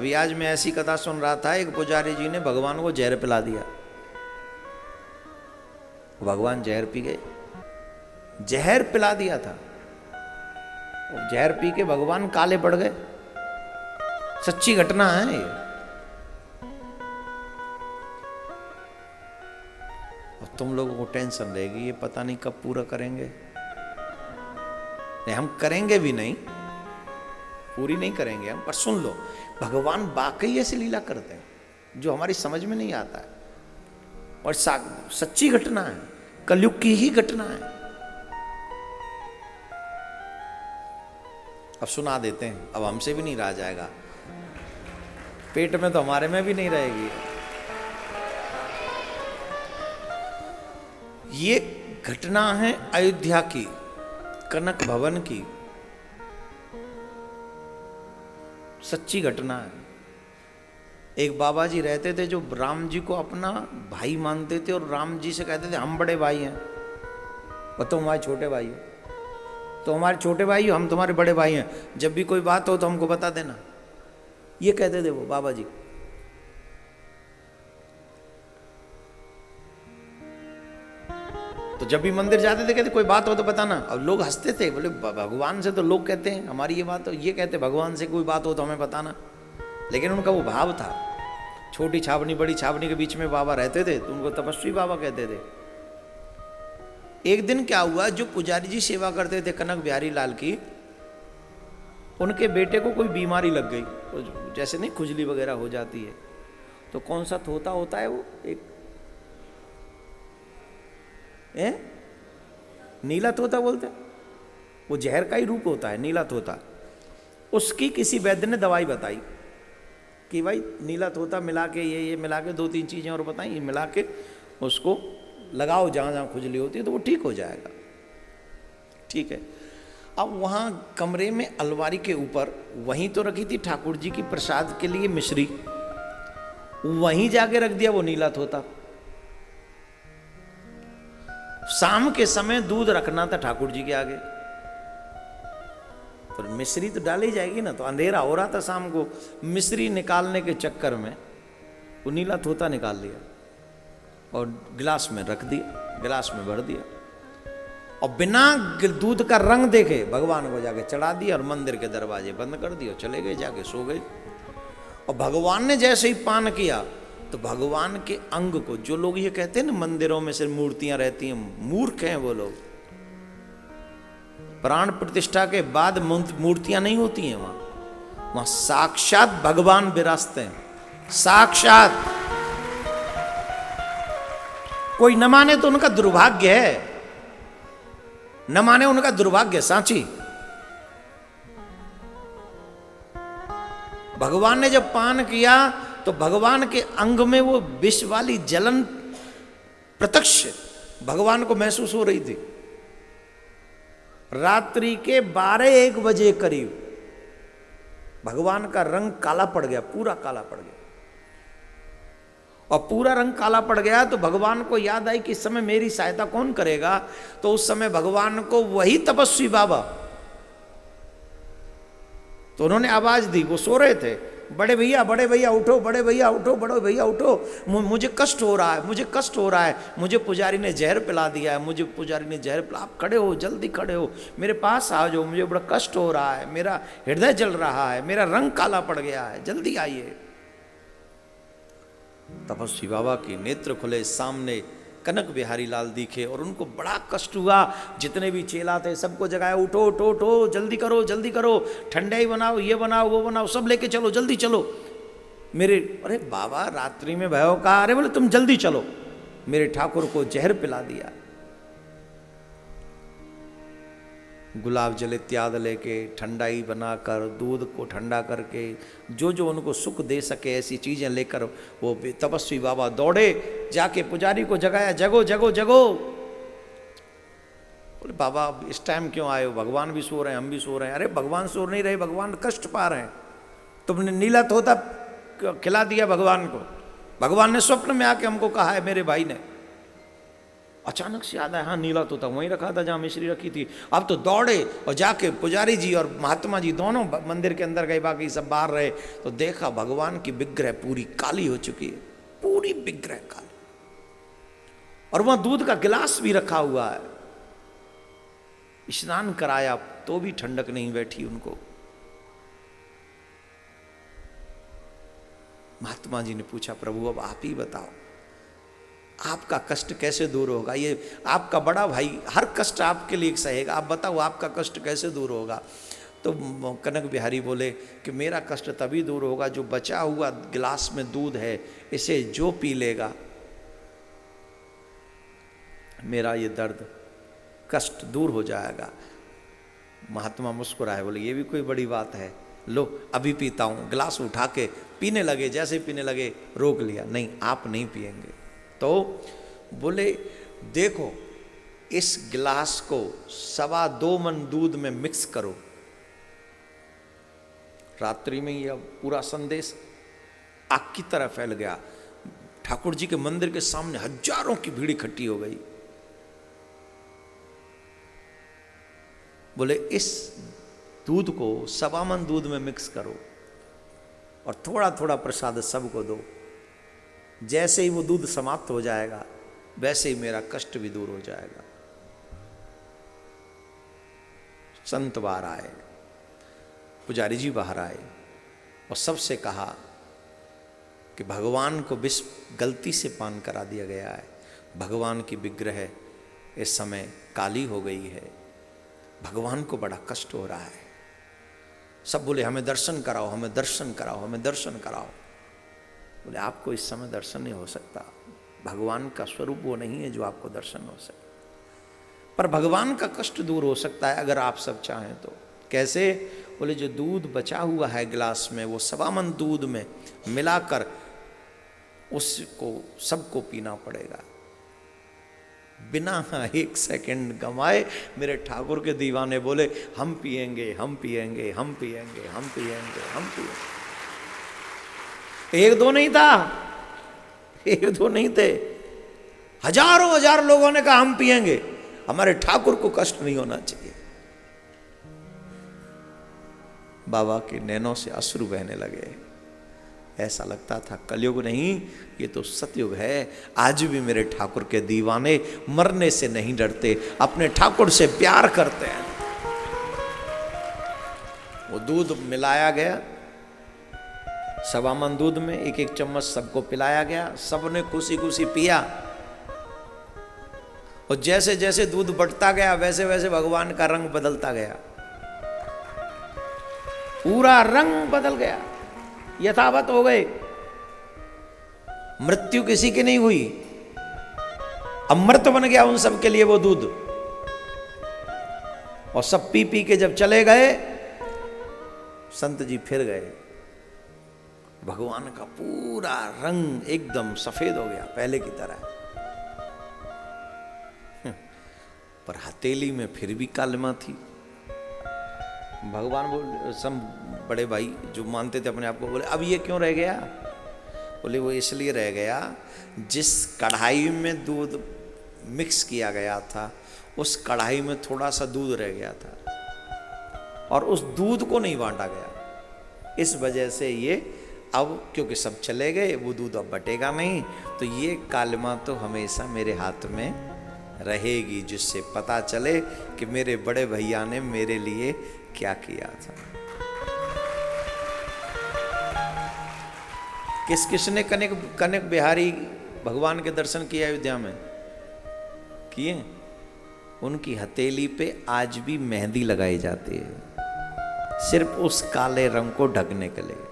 अभी आज मैं ऐसी कथा सुन रहा था, एक पुजारी जी ने भगवान को जहर पिला दिया। भगवान जहर पी गए, जहर पिला दिया था, जहर पी के भगवान काले पड़ गए। सच्ची घटना है ये। और तुम लोगों को टेंशन रहेगी, ये पता नहीं कब पूरा करेंगे। नहीं, हम करेंगे भी नहीं, पूरी नहीं करेंगे हम, पर सुन लो, भगवान वाकई ऐसी लीला करते हैं जो हमारी समझ में नहीं आता है, और सच्ची घटना है, कलयुग की ही घटना है। अब सुना देते हैं, अब हमसे भी नहीं रहा जाएगा, पेट में तो हमारे में भी नहीं रहेगी। ये घटना है अयोध्या की, कनक भवन की, सच्ची घटना है। एक बाबा जी रहते थे जो राम जी को अपना भाई मानते थे, और राम जी से कहते थे हम बड़े भाई हैं और तुम हमारे छोटे भाई हो, तो हमारे छोटे भाई हो, हम तुम्हारे बड़े भाई हैं, जब भी कोई बात हो तो हमको बता देना, ये कहते थे वो बाबा जी। तो जब भी मंदिर जाते थे कहते कोई बात हो तो बताना। अब लोग हंसते थे, बोले भगवान से तो लोग कहते हैं हमारी ये बात हो, ये कहते भगवान से कोई बात हो तो हमें बताना। लेकिन उनका वो भाव था, छोटी छावनी बड़ी छावनी के बीच में बाबा रहते थे, तो उनको तपस्वी बाबा कहते थे। एक दिन क्या हुआ, जो पुजारी जी सेवा करते थे कनक बिहारी लाल की, उनके बेटे को कोई बीमारी लग गई, तो जैसे नहीं खुजली वगैरह हो जाती है, तो कौन सा तोता होता है वो, एक नीला तोता बोलते हैं, वो जहर का ही रूप होता है नीला तोता। उसकी किसी वैद्य ने दवाई बताई कि भाई नीला तोता मिला के ये मिला के 2-3 चीजें और बताई, ये मिला के उसको लगाओ जहां जहां खुजली होती है तो वो ठीक हो जाएगा। ठीक है, अब वहां कमरे में अलमारी के ऊपर वहीं तो रखी थी ठाकुर जी की प्रसाद के लिए मिश्री, वहीं जाके रख दिया वो नीला तोता। शाम के समय दूध रखना था ठाकुर जी के आगे, तो मिश्री तो डाली जाएगी ना, तो अंधेरा हो रहा था शाम को, मिश्री निकालने के चक्कर में वो नीला तोता निकाल लिया और गिलास में रख दिया, गिलास में भर दिया, और बिना दूध का रंग देखे भगवान को जाके चढ़ा दिया, और मंदिर के दरवाजे बंद कर दिए, चले गए, जाके सो गए। और भगवान ने जैसे ही पान किया तो भगवान के अंग को, जो लोग ये कहते हैं ना मंदिरों में सिर्फ मूर्तियां रहती हैं, मूर्ख हैं वो लोग। प्राण प्रतिष्ठा के बाद मूर्तियां नहीं होती हैं वहां साक्षात भगवान विराजते हैं, साक्षात। कोई न माने तो उनका दुर्भाग्य है, न माने उनका दुर्भाग्य, सांची। भगवान ने जब पान किया तो भगवान के अंग में वो विष वाली जलन प्रत्यक्ष भगवान को महसूस हो रही थी। रात्रि के 12-1 बजे करीब भगवान का रंग काला पड़ गया, पूरा काला पड़ गया, और पूरा रंग काला पड़ गया तो भगवान को याद आई कि इस समय मेरी सहायता कौन करेगा। तो उस समय भगवान को वही तपस्वी बाबा, तो उन्होंने आवाज दी, वो सो रहे थे, बड़े भैया उठो, बड़े भैया उठो, बड़े भैया उठो, मुझे कष्ट हो रहा है, मुझे कष्ट हो रहा है, मुझे पुजारी ने जहर पिला दिया है, मुझे पुजारी ने जहर पिला, आप खड़े हो, जल्दी खड़े हो, मेरे पास आ जाओ, मुझे बड़ा कष्ट हो रहा है, मेरा हृदय जल रहा है, मेरा रंग काला पड़ गया है, जल्दी आइए। तपस्वी बाबा के नेत्र खुले, सामने कनक बिहारी लाल दिखे, और उनको बड़ा कष्ट हुआ। जितने भी चेला थे सबको जगाया, उठो उठो उठो, जल्दी करो, ठंडाई बनाओ, ये बनाओ, वो बनाओ, सब लेके चलो, जल्दी चलो मेरे। अरे बाबा रात्रि में भयो कहा, अरे बोले तुम जल्दी चलो, मेरे ठाकुर को जहर पिला दिया। गुलाब जल इत्यादि लेके, ठंडाई बनाकर, दूध को ठंडा करके, जो जो उनको सुख दे सके ऐसी चीजें लेकर वो तपस्वी बाबा दौड़े, जाके पुजारी को जगाया, जगो जगो जगो। बोले बाबा इस टाइम क्यों आए हो, भगवान भी सो रहे हैं, हम भी सो रहे हैं। अरे भगवान सो नहीं रहे, भगवान कष्ट पा रहे हैं, तुमने नीला तोता खिला दिया भगवान को, भगवान ने स्वप्न में आके हमको कहा है मेरे भाई ने। अचानक से याद आया, हाँ नीला तोता वहीं रखा था जहाँ मिश्री रखी थी। अब तो दौड़े और जाके पुजारी जी और महात्मा जी दोनों मंदिर के अंदर गए, बाकी सब बाहर रहे, तो देखा भगवान की विग्रह पूरी काली हो चुकी है, पूरी विग्रह काली, और वहां दूध का गिलास भी रखा हुआ है। स्नान कराया तो भी ठंडक नहीं बैठी उनको। महात्मा जी ने पूछा, प्रभु अब आप ही बताओ, आपका कष्ट कैसे दूर होगा? ये आपका बड़ा भाई हर कष्ट आपके लिए सहेगा, आप बताओ आपका कष्ट कैसे दूर होगा? तो कनक बिहारी बोले कि मेरा कष्ट तभी दूर होगा, जो बचा हुआ गिलास में दूध है, इसे जो पी लेगा, मेरा ये दर्द कष्ट दूर हो जाएगा। महात्मा मुस्कुराए, बोले ये भी कोई बड़ी बात है, लो अभी पीता हूँ। गिलास उठा के पीने लगे, जैसे पीने लगे रोक लिया, नहीं आप नहीं पिएंगे। तो बोले देखो इस गिलास को 2.25 मन दूध में मिक्स करो। रात्रि में यह पूरा संदेश आग की तरह फैल गया। ठाकुर जी के मंदिर के सामने हजारों की भीड़ इकट्ठी हो गई। बोले इस दूध को 2.25 मन दूध में मिक्स करो और थोड़ा थोड़ा प्रसाद सबको दो। जैसे ही वो दूध समाप्त हो जाएगा वैसे ही मेरा कष्ट भी दूर हो जाएगा। संत बाहर आए, पुजारी जी बाहर आए और सबसे कहा कि भगवान को विष गलती से पान करा दिया गया है, भगवान की विग्रह इस समय काली हो गई है, भगवान को बड़ा कष्ट हो रहा है। सब बोले हमें दर्शन कराओ, हमें दर्शन कराओ, हमें दर्शन कराओ। बोले आपको इस समय दर्शन नहीं हो सकता, भगवान का स्वरूप वो नहीं है जो आपको दर्शन हो सके, पर भगवान का कष्ट दूर हो सकता है अगर आप सब चाहें तो। कैसे? बोले जो दूध बचा हुआ है गिलास में, वो 2.25 मन दूध में मिलाकर उसको सबको पीना पड़ेगा। बिना 1 सेकंड गंवाए मेरे ठाकुर के दीवाने बोले हम पिएंगे, हम पिएंगे, हम पिएंगे, हम पिएंगे, हम पिएंगे। एक दो नहीं था, एक दो नहीं थे, हजारों हजार लोगों ने कहा हम पिएंगे, हमारे ठाकुर को कष्ट नहीं होना चाहिए। बाबा के नैनों से अश्रु बहने लगे। ऐसा लगता था कलयुग नहीं, ये तो सतयुग है। आज भी मेरे ठाकुर के दीवाने मरने से नहीं डरते, अपने ठाकुर से प्यार करते हैं। वो दूध मिलाया गया 2.25 मन दूध में, 1-1 चम्मच सबको पिलाया गया, सबने खुशी खुशी पिया। और जैसे जैसे दूध बढ़ता गया वैसे वैसे भगवान का रंग बदलता गया, पूरा रंग बदल गया, यथावत हो गए। मृत्यु किसी की नहीं हुई, अमृत बन गया उन सब के लिए वो दूध। और सब पी पी के जब चले गए, संत जी फिर गए, भगवान का पूरा रंग एकदम सफेद हो गया पहले की तरह। पर हथेली में फिर भी कालिमा थी। भगवान बोले, सब बड़े भाई जो मानते थे अपने आप को, बोले अब ये क्यों रह गया? बोले वो इसलिए रह गया, जिस कढ़ाई में दूध मिक्स किया गया था उस कढ़ाई में थोड़ा सा दूध रह गया था और उस दूध को नहीं बांटा गया। इस वजह से ये अब, क्योंकि सब चले गए, वो दूध अब बटेगा नहीं, तो ये कालिमा तो हमेशा मेरे हाथ में रहेगी, जिससे पता चले कि मेरे बड़े भैया ने मेरे लिए क्या किया था। किस किसने कनक बिहारी भगवान के दर्शन किए अयोध्या में? किए? उनकी हथेली पे आज भी मेहंदी लगाई जाती है, सिर्फ उस काले रंग को ढकने के लिए।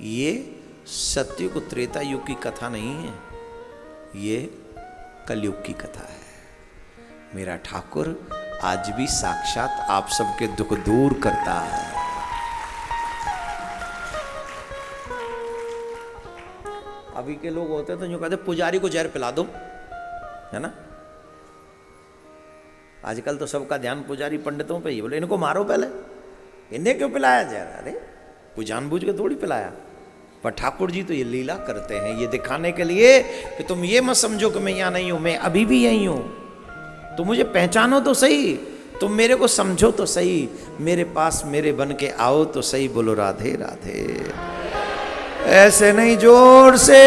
ये सतयुग त्रेता युग की कथा नहीं है, ये कलयुग की कथा है। मेरा ठाकुर आज भी साक्षात आप सबके दुख दूर करता है। अभी के लोग होते हैं तो जो कहते पुजारी को जहर पिला दो, है ना। आजकल तो सबका ध्यान पुजारी पंडितों पे ही, बोले इनको मारो पहले, इन्हें क्यों पिलाया जहर? अरे वो जानबूझ के थोड़ी पिलाया, पर ठाकुर जी तो ये लीला करते हैं, ये दिखाने के लिए कि तुम ये मत समझो कि मैं यहाँ नहीं हूं, मैं अभी भी यहीं हूं। तुम मुझे पहचानो तो सही, तुम मेरे को समझो तो सही, मेरे पास मेरे बन के आओ तो सही। बोलो राधे राधे। ऐसे नहीं, जोर से।